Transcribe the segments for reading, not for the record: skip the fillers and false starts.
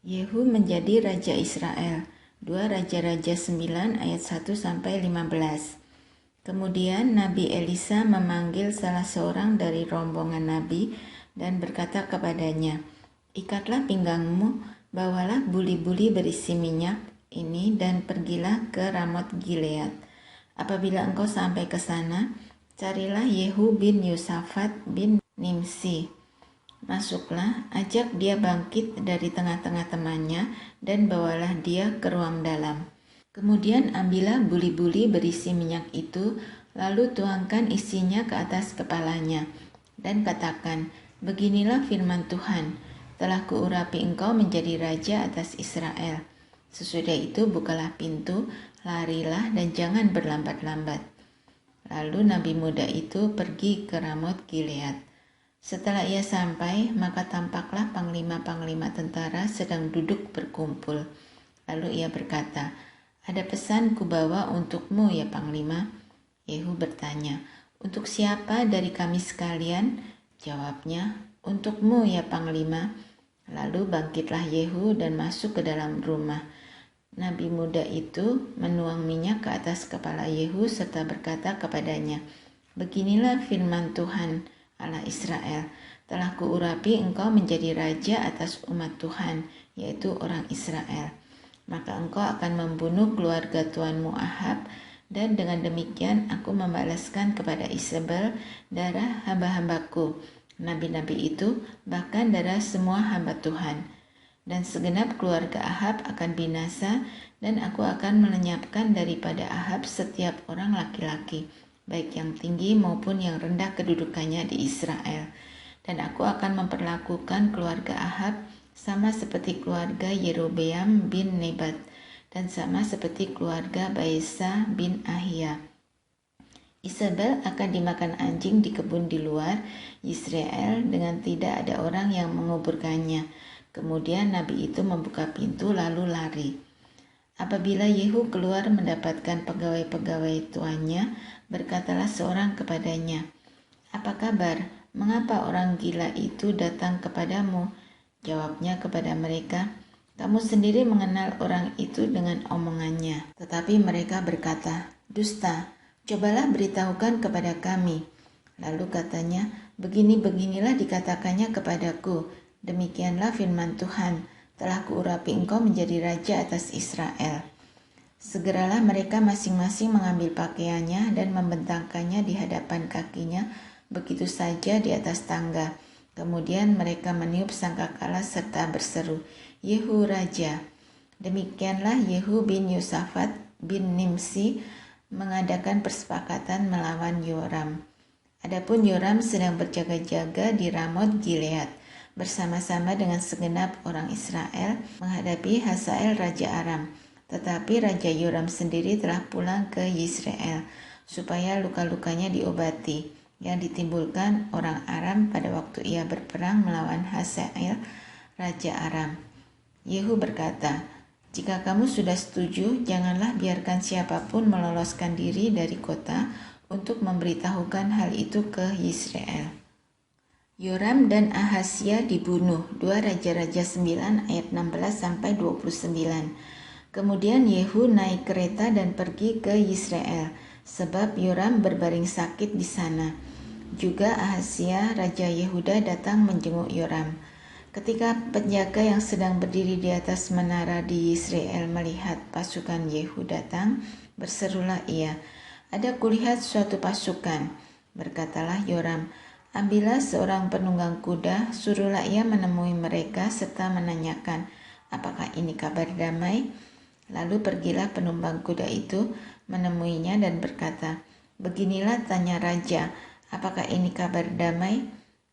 Yehu menjadi Raja Israel. 2 Raja-Raja 9 ayat 1-15. Kemudian Nabi Elisa memanggil salah seorang dari rombongan Nabi dan berkata kepadanya, "Ikatlah pinggangmu, bawalah buli-buli berisi minyak ini dan pergilah ke Ramot Gilead. Apabila engkau sampai ke sana, carilah Yehu bin Yosafat bin Nimsi. Masuklah, ajak dia bangkit dari tengah-tengah temannya dan bawalah dia ke ruang dalam. Kemudian ambillah buli-buli berisi minyak itu, lalu tuangkan isinya ke atas kepalanya, dan katakan, beginilah firman Tuhan, telah kuurapi engkau menjadi raja atas Israel. Sesudah itu bukalah pintu, larilah dan jangan berlambat-lambat." Lalu nabi muda itu pergi ke Ramot Gilead. Setelah ia sampai, maka tampaklah panglima-panglima tentara sedang duduk berkumpul. Lalu ia berkata, "Ada pesan kubawa untukmu ya panglima." Yehu bertanya, "Untuk siapa dari kami sekalian?" Jawabnya, "Untukmu ya panglima." Lalu bangkitlah Yehu dan masuk ke dalam rumah. Nabi muda itu menuang minyak ke atas kepala Yehu serta berkata kepadanya, "Beginilah firman Tuhan Allah Israel, telah kuurapi engkau menjadi raja atas umat Tuhan, yaitu orang Israel. Maka engkau akan membunuh keluarga tuanmu Ahab, dan dengan demikian aku membalaskan kepada Isabel darah hamba-hambaku, nabi-nabi itu, bahkan darah semua hamba Tuhan. Dan segenap keluarga Ahab akan binasa, dan aku akan melenyapkan daripada Ahab setiap orang laki-laki, baik yang tinggi maupun yang rendah kedudukannya di Israel. Dan aku akan memperlakukan keluarga Ahab sama seperti keluarga Yerobeam bin Nebat, dan sama seperti keluarga Baesa bin Ahia. Isabel akan dimakan anjing di kebun di luar Yisrael dengan tidak ada orang yang menguburkannya." Kemudian nabi itu membuka pintu lalu lari. Apabila Yehu keluar mendapatkan pegawai-pegawai tuannya, berkatalah seorang kepadanya, "Apa kabar? Mengapa orang gila itu datang kepadamu?" Jawabnya kepada mereka, "Kamu sendiri mengenal orang itu dengan omongannya." Tetapi mereka berkata, "Dusta, cobalah beritahukan kepada kami." Lalu katanya, "Begini-beginilah dikatakannya kepadaku, demikianlah firman Tuhan, telah kuurapi engkau menjadi raja atas Israel." Segeralah mereka masing-masing mengambil pakaiannya dan membentangkannya di hadapan kakinya begitu saja di atas tangga. Kemudian mereka meniup sangkakala serta berseru, "Yehu raja." Demikianlah Yehu bin Yosafat bin Nimsi mengadakan persepakatan melawan Yoram. Adapun Yoram sedang berjaga-jaga di Ramot Gilead bersama-sama dengan segenap orang Israel menghadapi Hazael Raja Aram. Tetapi Raja Yoram sendiri telah pulang ke Yisrael supaya luka-lukanya diobati yang ditimbulkan orang Aram pada waktu ia berperang melawan Hazael Raja Aram. Yehu berkata, "Jika kamu sudah setuju, janganlah biarkan siapapun meloloskan diri dari kota untuk memberitahukan hal itu ke Yisrael." Yoram dan Ahazia dibunuh. 2 Raja-Raja 9 ayat 16-29. Kemudian Yehu naik kereta dan pergi ke Yisrael, sebab Yoram berbaring sakit di sana. Juga Ahazia Raja Yehuda datang menjenguk Yoram. Ketika penjaga yang sedang berdiri di atas menara di Yisrael melihat pasukan Yehu datang, berserulah ia, "Ada kulihat suatu pasukan." Berkatalah Yoram, "Ambillah seorang penunggang kuda, suruhlah ia menemui mereka serta menanyakan, apakah ini kabar damai?" Lalu pergilah penunggang kuda itu menemuinya dan berkata, "Beginilah tanya raja, apakah ini kabar damai?"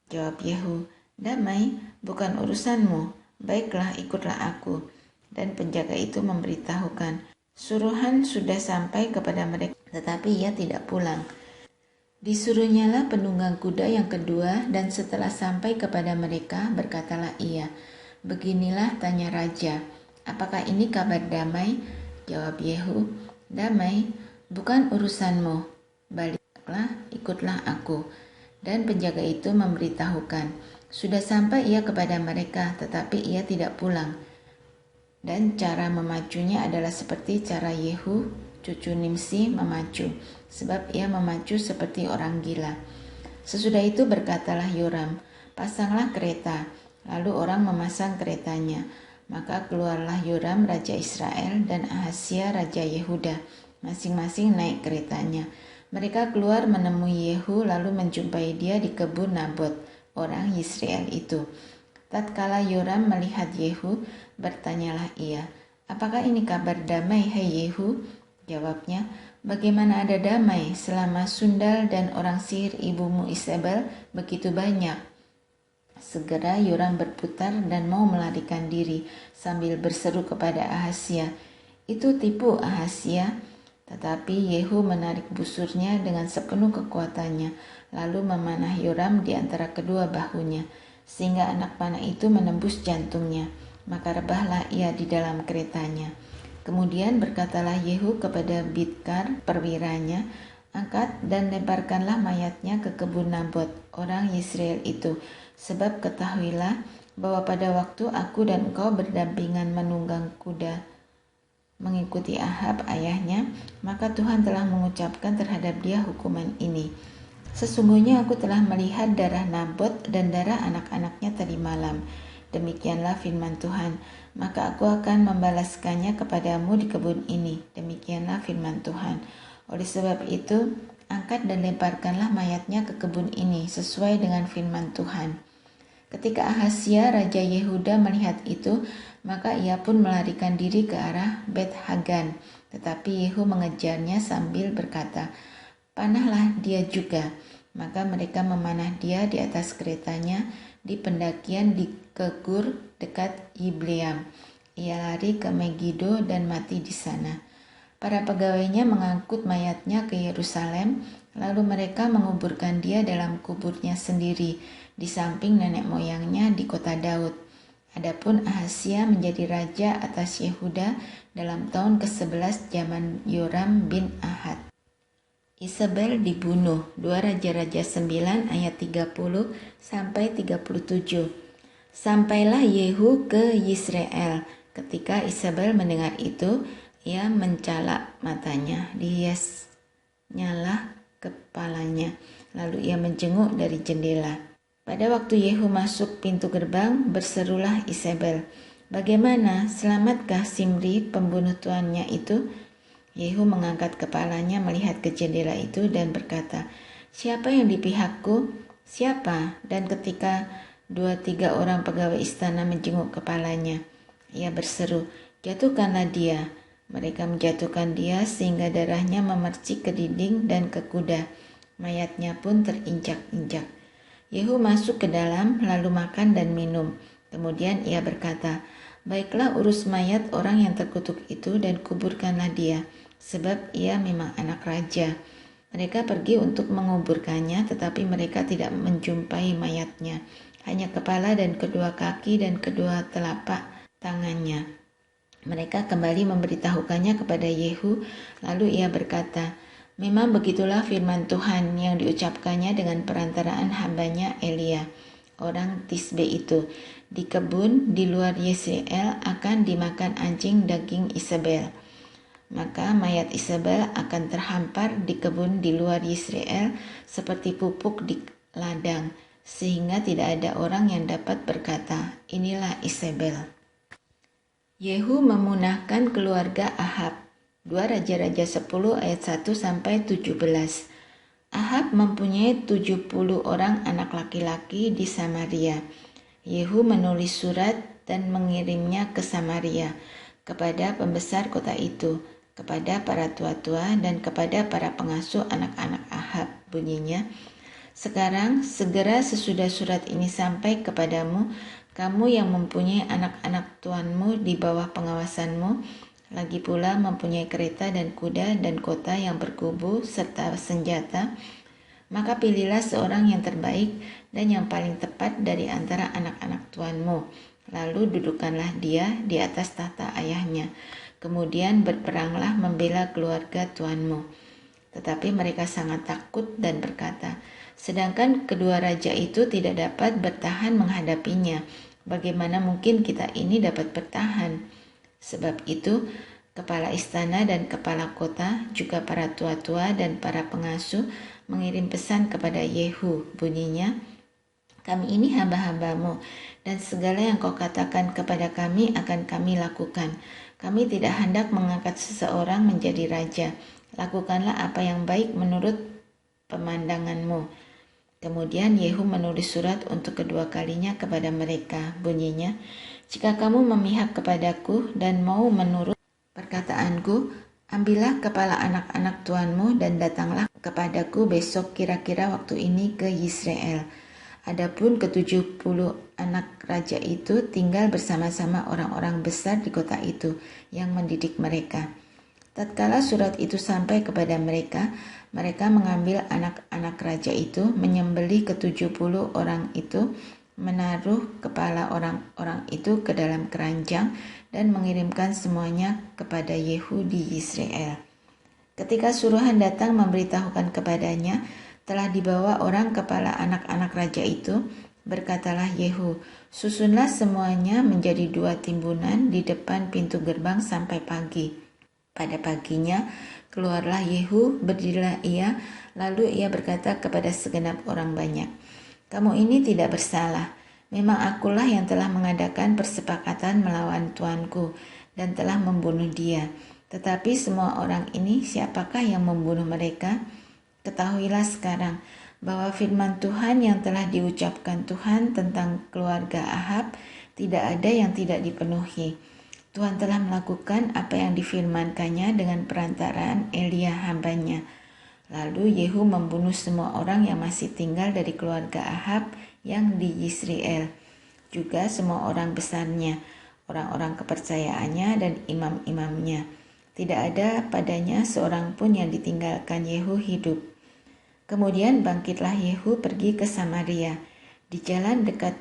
Jawab Yehu, "Damai, bukan urusanmu. Baiklah, ikutlah aku." Dan penjaga itu memberitahukan, suruhan sudah sampai kepada mereka, tetapi ia tidak pulang. Disuruhnyalah penunggang kuda yang kedua, dan setelah sampai kepada mereka, berkatalah ia, "Beginilah tanya raja, apakah ini kabar damai?" Jawab Yehu, "Damai, bukan urusanmu. Baliklah, ikutlah aku." Dan penjaga itu memberitahukan, sudah sampai ia kepada mereka, tetapi ia tidak pulang. Dan cara memacunya adalah seperti cara Yehu, cucu Nimsi, memacu, sebab ia memacu seperti orang gila. Sesudah itu berkatalah Yoram, pasanglah kereta. Lalu orang memasang keretanya. Maka keluarlah Yoram raja Israel dan Ahazia raja Yehuda, masing-masing naik keretanya. Mereka keluar menemui Yehu lalu menjumpai dia di kebun Nabot, orang Yisrael itu. Tatkala Yoram melihat Yehu, bertanyalah ia, "Apakah ini kabar damai, hai Yehu?" Jawabnya, "Bagaimana ada damai selama sundal dan orang sihir ibumu Isabel begitu banyak?" Segera Yoram berputar dan mau melarikan diri sambil berseru kepada Ahazia, "Itu tipu Ahazia." Tetapi Yehu menarik busurnya dengan sepenuh kekuatannya, lalu memanah Yoram di antara kedua bahunya, sehingga anak panah itu menembus jantungnya. Maka rebahlah ia di dalam keretanya. Kemudian berkatalah Yehu kepada Bidkar perwiranya, "Angkat dan lemparkanlah mayatnya ke kebun Nabot, orang Yisrael itu, sebab ketahuilah bahwa pada waktu aku dan engkau berdampingan menunggang kuda mengikuti Ahab ayahnya, maka Tuhan telah mengucapkan terhadap dia hukuman ini. Sesungguhnya aku telah melihat darah Nabot dan darah anak-anaknya tadi malam. Demikianlah firman Tuhan, maka aku akan membalaskannya kepadamu di kebun ini. Demikianlah firman Tuhan. Oleh sebab itu, angkat dan lemparkanlah mayatnya ke kebun ini sesuai dengan firman Tuhan." Ketika Ahazia raja Yehuda melihat itu, maka ia pun melarikan diri ke arah Bet Hagan. Tetapi Yehu mengejarnya sambil berkata, "Panahlah dia juga." Maka mereka memanah dia di atas keretanya di pendakian di Kegur dekat Yibleam. Ia lari ke Megido dan mati di sana. Para pegawainya mengangkut mayatnya ke Yerusalem, lalu mereka menguburkan dia dalam kuburnya sendiri di samping nenek moyangnya di kota Daud. Adapun Ahazia menjadi raja atas Yehuda dalam tahun ke-11 zaman Yoram bin Ahad. Isabel dibunuh. 2 Raja-Raja 9 ayat 30 sampai 37. Sampailah Yehu ke Yisrael. Ketika Isabel mendengar itu, ia mencalak matanya, dihiasnyalah kepalanya, lalu ia menjenguk dari jendela. Pada waktu Yehu masuk pintu gerbang, berserulah Isabel, "Bagaimana, selamatkah Simri pembunuh tuannya itu?" Yehu mengangkat kepalanya melihat ke jendela itu dan berkata, "Siapa yang di pihakku? Siapa?" Dan ketika 2-3 orang pegawai istana menjenguk kepalanya, ia berseru, "Jatuhkanlah dia." Mereka menjatuhkan dia sehingga darahnya memercik ke dinding dan ke kuda. Mayatnya pun terinjak-injak. Yehu masuk ke dalam lalu makan dan minum. Kemudian ia berkata, "Baiklah, urus mayat orang yang terkutuk itu dan kuburkanlah dia, sebab ia memang anak raja." Mereka pergi untuk menguburkannya, tetapi mereka tidak menjumpai mayatnya, hanya kepala dan kedua kaki dan kedua telapak tangannya. Mereka kembali memberitahukannya kepada Yehu, lalu ia berkata, "Memang begitulah firman Tuhan yang diucapkannya dengan perantaraan hambanya Elia, orang Tisbe itu. Di kebun di luar Yisrael akan dimakan anjing daging Isabel. Maka mayat Isabel akan terhampar di kebun di luar Yisrael seperti pupuk di ladang, sehingga tidak ada orang yang dapat berkata, 'Inilah Isabel.'" Yehu memunahkan keluarga Ahab. 2 Raja-Raja 10 ayat 1 sampai 17. Ahab mempunyai 70 orang anak laki-laki di Samaria. Yehu menulis surat dan mengirimnya ke Samaria, kepada pembesar kota itu, kepada para tua-tua dan kepada para pengasuh anak-anak Ahab. Bunyinya, "Sekarang segera sesudah surat ini sampai kepadamu, kamu yang mempunyai anak-anak tuanmu di bawah pengawasanmu, lagi pula mempunyai kereta dan kuda dan kota yang berkubu serta senjata, maka pilihlah seorang yang terbaik dan yang paling tepat dari antara anak-anak tuanmu. Lalu dudukkanlah dia di atas tahta ayahnya. Kemudian berperanglah membela keluarga tuanmu." Tetapi mereka sangat takut dan berkata, "Sedangkan kedua raja itu tidak dapat bertahan menghadapinya, bagaimana mungkin kita ini dapat bertahan?" Sebab itu, kepala istana dan kepala kota, juga para tua-tua dan para pengasuh mengirim pesan kepada Yehu. Bunyinya, kami ini hamba-hambamu, dan segala yang kau katakan kepada kami akan kami lakukan. Kami tidak hendak mengangkat seseorang menjadi raja. Lakukanlah apa yang baik menurut pemandanganmu. Kemudian Yehu menulis surat untuk kedua kalinya kepada mereka. Bunyinya, jika kamu memihak kepadaku dan mau menurut perkataanku, ambillah kepala anak-anak tuanmu dan datanglah kepadaku besok kira-kira waktu ini ke Yisrael. Adapun ke-70 anak raja itu tinggal bersama-sama orang-orang besar di kota itu yang mendidik mereka. Tatkala surat itu sampai kepada mereka, mereka mengambil anak-anak raja itu, menyembelih ke-70 orang itu, menaruh kepala orang-orang itu ke dalam keranjang dan mengirimkan semuanya kepada Yehu di Yisrael. Ketika suruhan datang memberitahukan kepadanya, telah dibawa orang kepala anak-anak raja itu, berkatalah Yehu, susunlah semuanya menjadi 2 timbunan di depan pintu gerbang sampai pagi. Pada paginya, keluarlah Yehu, berdirilah ia, lalu ia berkata kepada segenap orang banyak, kamu ini tidak bersalah. Memang akulah yang telah mengadakan persepakatan melawan tuanku dan telah membunuh dia. Tetapi semua orang ini, siapakah yang membunuh mereka? Ketahuilah sekarang bahwa firman Tuhan yang telah diucapkan Tuhan tentang keluarga Ahab tidak ada yang tidak dipenuhi. Tuhan telah melakukan apa yang difirmankannya dengan perantaraan Elia hambanya. Lalu Yehu membunuh semua orang yang masih tinggal dari keluarga Ahab yang di Yisrael, juga semua orang besarnya, orang-orang kepercayaannya dan imam-imamnya. Tidak ada padanya seorang pun yang ditinggalkan Yehu hidup. Kemudian bangkitlah Yehu pergi ke Samaria. Di jalan dekat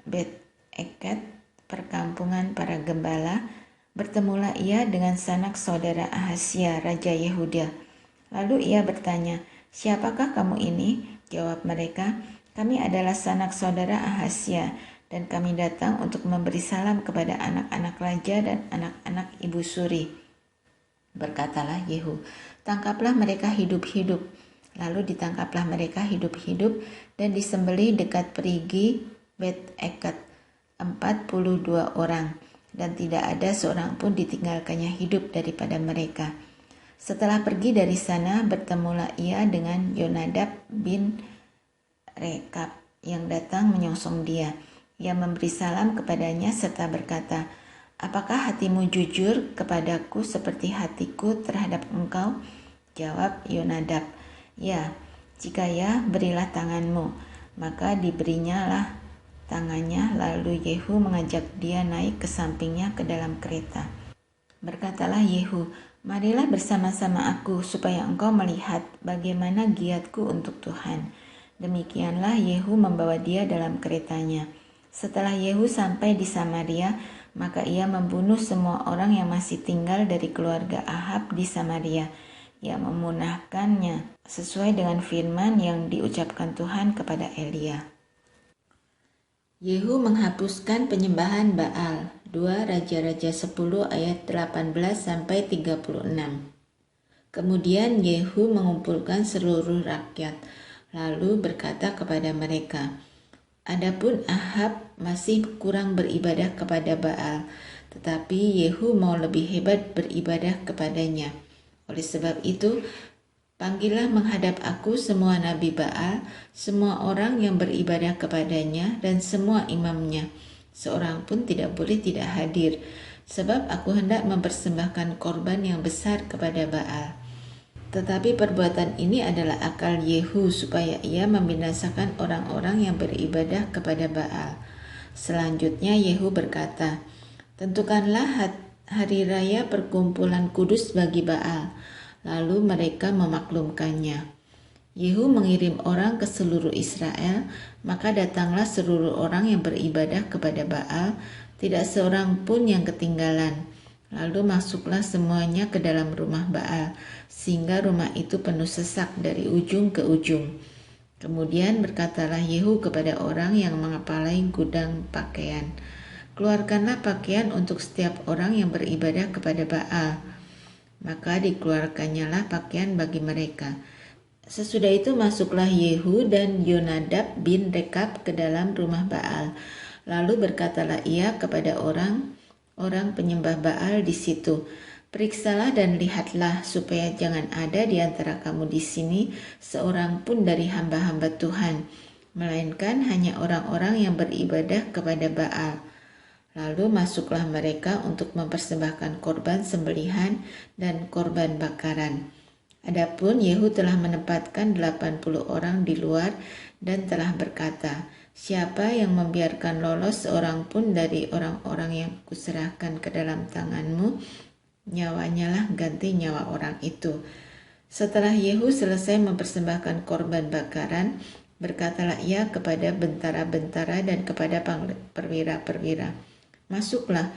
Bet-Eket, perkampungan para gembala, bertemulah ia dengan sanak saudara Ahazia, Raja Yehuda. Lalu ia bertanya, siapakah kamu ini? Jawab mereka, kami adalah sanak saudara Ahazia, dan kami datang untuk memberi salam kepada anak-anak raja dan anak-anak ibu suri. Berkatalah Yehu, tangkaplah mereka hidup-hidup. Lalu ditangkaplah mereka hidup-hidup dan disembelih dekat perigi Bet-Eket, 42 orang, dan tidak ada seorang pun ditinggalkannya hidup daripada mereka. Setelah pergi dari sana, bertemulah ia dengan Yonadab bin Rekab yang datang menyongsong dia. Ia memberi salam kepadanya serta berkata, apakah hatimu jujur kepadaku seperti hatiku terhadap engkau? Jawab Yonadab, ya, jika ya, berilah tanganmu. Maka diberinyalah tangannya, lalu Yehu mengajak dia naik ke sampingnya ke dalam kereta. Berkatalah Yehu, marilah bersama-sama aku supaya engkau melihat bagaimana giatku untuk Tuhan. Demikianlah Yehu membawa dia dalam keretanya. Setelah Yehu sampai di Samaria, maka ia membunuh semua orang yang masih tinggal dari keluarga Ahab di Samaria. Ia memunahkannya sesuai dengan firman yang diucapkan Tuhan kepada Elia. Yehu menghapuskan penyembahan Baal. 2 Raja-Raja 10 ayat 18-36. Kemudian Yehu mengumpulkan seluruh rakyat, lalu berkata kepada mereka, adapun Ahab masih kurang beribadah kepada Baal, tetapi Yehu mau lebih hebat beribadah kepadanya. Oleh sebab itu, panggillah menghadap aku semua nabi Baal, semua orang yang beribadah kepadanya, dan semua imamnya. Seorang pun tidak boleh tidak hadir, sebab aku hendak mempersembahkan korban yang besar kepada Baal. Tetapi perbuatan ini adalah akal Yehu supaya ia membinasakan orang-orang yang beribadah kepada Baal. Selanjutnya Yehu berkata, tentukanlah hari raya perkumpulan kudus bagi Baal. Lalu mereka memaklumkannya. Yehu mengirim orang ke seluruh Israel, maka datanglah seluruh orang yang beribadah kepada Baal, tidak seorang pun yang ketinggalan. Lalu masuklah semuanya ke dalam rumah Baal, sehingga rumah itu penuh sesak dari ujung ke ujung. Kemudian berkatalah Yehu kepada orang yang mengepalai gudang pakaian, keluarkanlah pakaian untuk setiap orang yang beribadah kepada Baal. Maka dikeluarkannyalah pakaian bagi mereka. Sesudah itu masuklah Yehu dan Yonadab bin Rekab ke dalam rumah Baal. Lalu berkatalah ia kepada orang penyembah Baal di situ, "Periksalah dan lihatlah supaya jangan ada di antara kamu di sini seorang pun dari hamba-hamba Tuhan, melainkan hanya orang-orang yang beribadah kepada Baal." Lalu masuklah mereka untuk mempersembahkan korban sembelihan dan korban bakaran. Adapun Yehu telah menempatkan 80 orang di luar dan telah berkata, "Siapa yang membiarkan lolos seorang pun dari orang-orang yang kuserahkan ke dalam tanganmu, nyawanya lah ganti nyawa orang itu." Setelah Yehu selesai mempersembahkan korban bakaran, berkatalah ia kepada bentara-bentara dan kepada perwira-perwira, "Masuklah,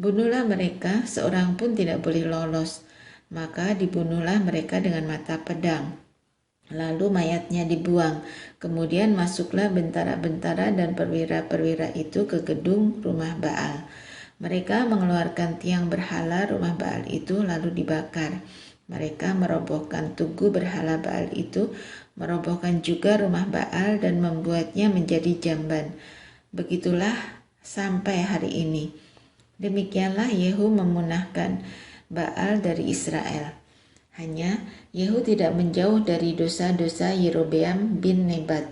bunuhlah mereka, seorang pun tidak boleh lolos." Maka dibunuhlah mereka dengan mata pedang. Lalu mayatnya dibuang. Kemudian masuklah bentara-bentara dan perwira-perwira itu ke gedung rumah Baal. Mereka mengeluarkan tiang berhala rumah Baal itu lalu dibakar. Mereka merobohkan tugu berhala Baal itu, merobohkan juga rumah Baal dan membuatnya menjadi jamban. Begitulah sampai hari ini. Demikianlah Yehu memunahkan Baal dari Israel. Hanya Yehu tidak menjauh dari dosa-dosa Yerobeam bin Nebat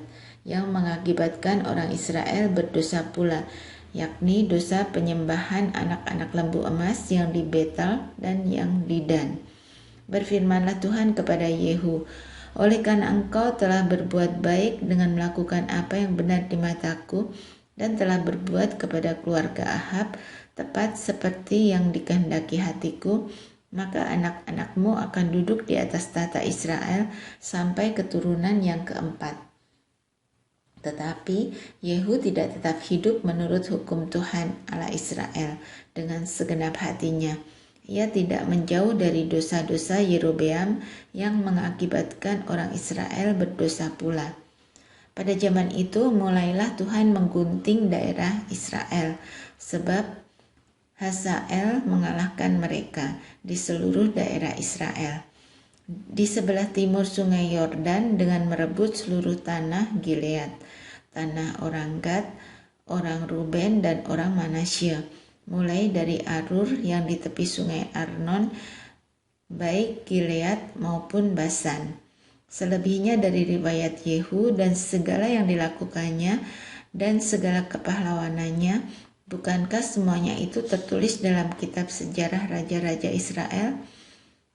yang mengakibatkan orang Israel berdosa pula, yakni dosa penyembahan anak-anak lembu emas yang di Betel dan yang di Dan. Berfirmanlah Tuhan kepada Yehu, "Oleh karena engkau telah berbuat baik dengan melakukan apa yang benar di mataku dan telah berbuat kepada keluarga Ahab tepat seperti yang dikehendaki hatiku, maka anak-anakmu akan duduk di atas tahta Israel sampai keturunan yang keempat." Tetapi Yehu tidak tetap hidup menurut hukum Tuhan Allah Israel dengan segenap hatinya. Ia tidak menjauh dari dosa-dosa Yerobeam yang mengakibatkan orang Israel berdosa pula. Pada zaman itu mulailah Tuhan menggunting daerah Israel, sebab Hazael mengalahkan mereka di seluruh daerah Israel di sebelah timur sungai Yordan dengan merebut seluruh tanah Gilead, tanah orang Gad, orang Ruben dan orang Manasye, mulai dari Arur yang di tepi sungai Arnon, baik Gilead maupun Basan. Selebihnya dari riwayat Yehu dan segala yang dilakukannya dan segala kepahlawanannya, bukankah semuanya itu tertulis dalam kitab sejarah raja-raja Israel?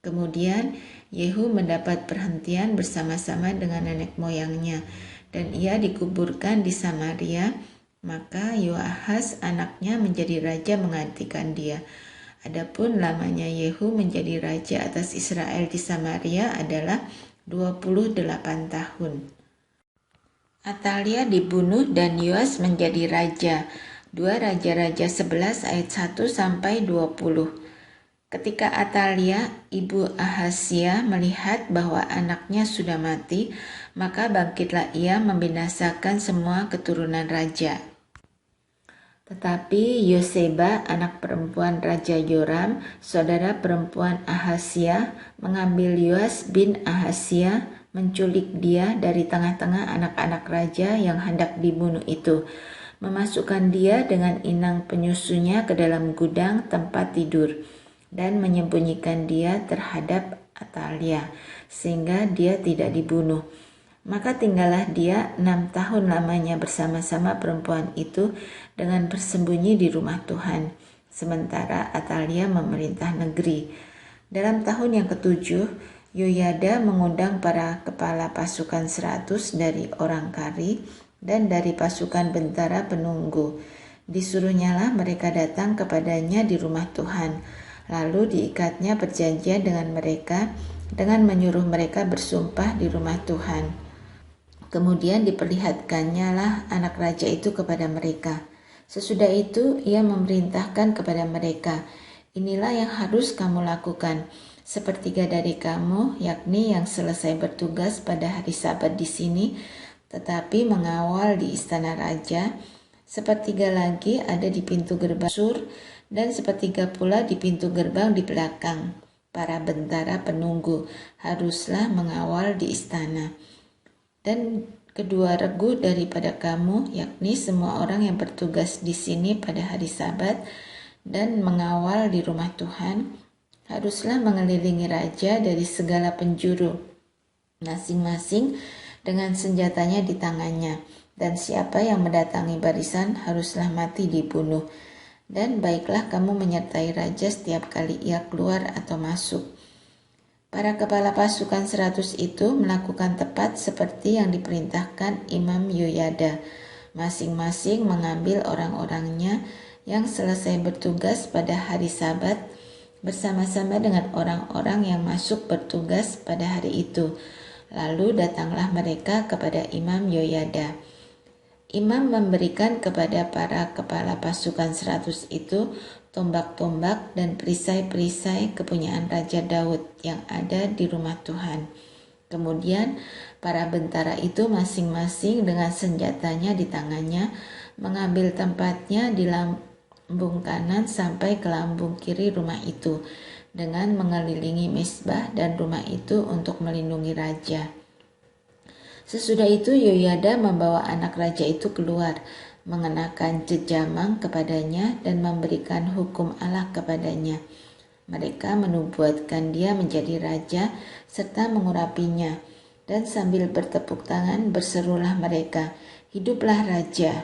Kemudian Yehu mendapat perhentian bersama-sama dengan nenek moyangnya, dan ia dikuburkan di Samaria. Maka Yoahaz anaknya menjadi raja menggantikan dia. Adapun lamanya Yehu menjadi raja atas Israel di Samaria adalah 28 tahun. Atalia dibunuh dan Yoas menjadi raja. 2 Raja-Raja 11 ayat 1 sampai 20. Ketika Atalia, ibu Ahazia, melihat bahwa anaknya sudah mati, maka bangkitlah ia membinasakan semua keturunan raja. Tetapi Yoseba, anak perempuan Raja Yoram, saudara perempuan Ahazia, mengambil Yoas bin Ahazia, menculik dia dari tengah-tengah anak-anak raja yang hendak dibunuh itu, memasukkan dia dengan inang penyusunya ke dalam gudang tempat tidur, dan menyembunyikan dia terhadap Atalia, sehingga dia tidak dibunuh. Maka tinggallah dia 6 tahun lamanya bersama-sama perempuan itu dengan bersembunyi di rumah Tuhan, sementara Atalia memerintah negeri. Dalam tahun yang ke-7, Yoyada mengundang para kepala pasukan 100 dari orang Kari dan dari pasukan bentara penunggu. Disuruhnyalah mereka datang kepadanya di rumah Tuhan. Lalu diikatnya perjanjian dengan mereka dengan menyuruh mereka bersumpah di rumah Tuhan. Kemudian diperlihatkannya lah anak raja itu kepada mereka. Sesudah itu ia memerintahkan kepada mereka, "Inilah yang harus kamu lakukan. Sepertiga dari kamu, yakni yang selesai bertugas pada hari Sabat di sini, tetapi mengawal di istana raja, sepertiga lagi ada di pintu gerbang sur, dan sepertiga pula di pintu gerbang di belakang. Para bentara penunggu haruslah mengawal di istana. Dan kedua regu daripada kamu, yakni semua orang yang bertugas di sini pada hari Sabat dan mengawal di rumah Tuhan, haruslah mengelilingi raja dari segala penjuru, masing-masing dengan senjatanya di tangannya. Dan siapa yang mendatangi barisan haruslah mati dibunuh. Dan baiklah kamu menyertai raja setiap kali ia keluar atau masuk. Para kepala pasukan 100 itu melakukan tepat seperti yang diperintahkan Imam Yoyada. Masing-masing mengambil orang-orangnya yang selesai bertugas pada hari Sabat bersama-sama dengan orang-orang yang masuk bertugas pada hari itu. Lalu datanglah mereka kepada Imam Yoyada. Imam memberikan kepada para kepala pasukan 100 itu tombak-tombak dan perisai-perisai kepunyaan Raja Daud yang ada di rumah Tuhan. Kemudian para bentara itu masing-masing dengan senjatanya di tangannya mengambil tempatnya di lambung kanan sampai ke lambung kiri rumah itu dengan mengelilingi mezbah dan rumah itu untuk melindungi raja. Sesudah itu Yoyada membawa anak raja itu keluar, mengenakan jejamang kepadanya dan memberikan hukum Allah kepadanya. Mereka menubuatkan dia menjadi raja serta mengurapinya, dan sambil bertepuk tangan berserulah mereka, "Hiduplah raja!"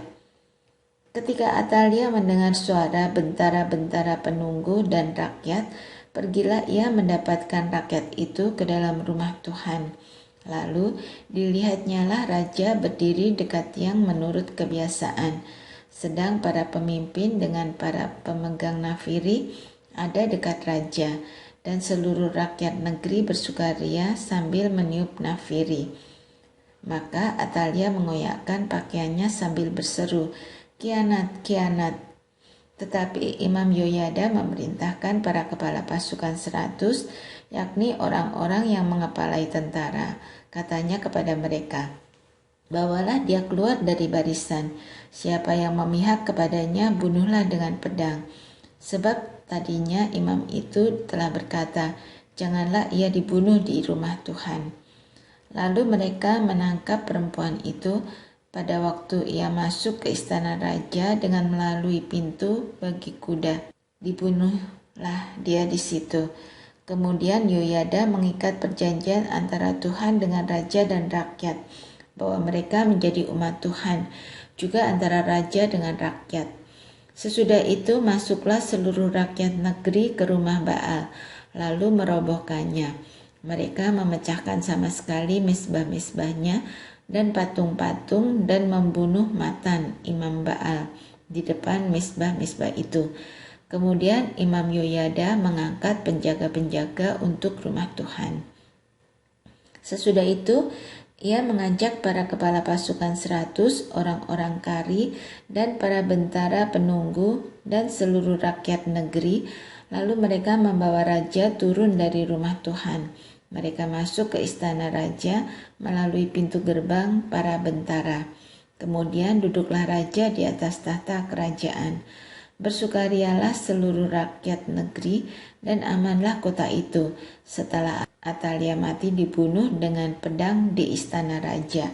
Ketika Atalia mendengar suara bentara-bentara penunggu dan rakyat, pergilah ia mendapatkan rakyat itu ke dalam rumah Tuhan. Lalu dilihatnyalah raja berdiri dekat tiang menurut kebiasaan, sedang para pemimpin dengan para pemegang nafiri ada dekat raja, dan seluruh rakyat negeri bersukaria sambil meniup nafiri. Maka Atalia mengoyakkan pakaiannya sambil berseru, "Kianat, kianat!" Tetapi Imam Yoyada memerintahkan para kepala pasukan 100, yakni orang-orang yang mengepalai tentara. Katanya kepada mereka, "Bawalah dia keluar dari barisan. Siapa yang memihak kepadanya, bunuhlah dengan pedang." Sebab tadinya imam itu telah berkata, "Janganlah ia dibunuh di rumah Tuhan." Lalu mereka menangkap perempuan itu pada waktu ia masuk ke istana raja dengan melalui pintu bagi kuda. Dibunuhlah dia di situ. Kemudian Yoyada mengikat perjanjian antara Tuhan dengan raja dan rakyat, bahwa mereka menjadi umat Tuhan, juga antara raja dengan rakyat. Sesudah itu masuklah seluruh rakyat negeri ke rumah Baal, lalu merobohkannya. Mereka memecahkan sama sekali mezbah-mezbahnya dan patung-patung dan membunuh Matan, imam Baal, di depan mezbah-mezbah itu. Kemudian Imam Yoyada mengangkat penjaga-penjaga untuk rumah Tuhan. Sesudah itu, ia mengajak para kepala pasukan 100, orang-orang kari, dan para bentara penunggu, dan seluruh rakyat negeri, lalu mereka membawa raja turun dari rumah Tuhan. Mereka masuk ke istana raja melalui pintu gerbang para bentara. Kemudian duduklah raja di atas tahta kerajaan. Bersukarialah seluruh rakyat negeri dan amanlah kota itu setelah Atalia mati dibunuh dengan pedang di istana raja.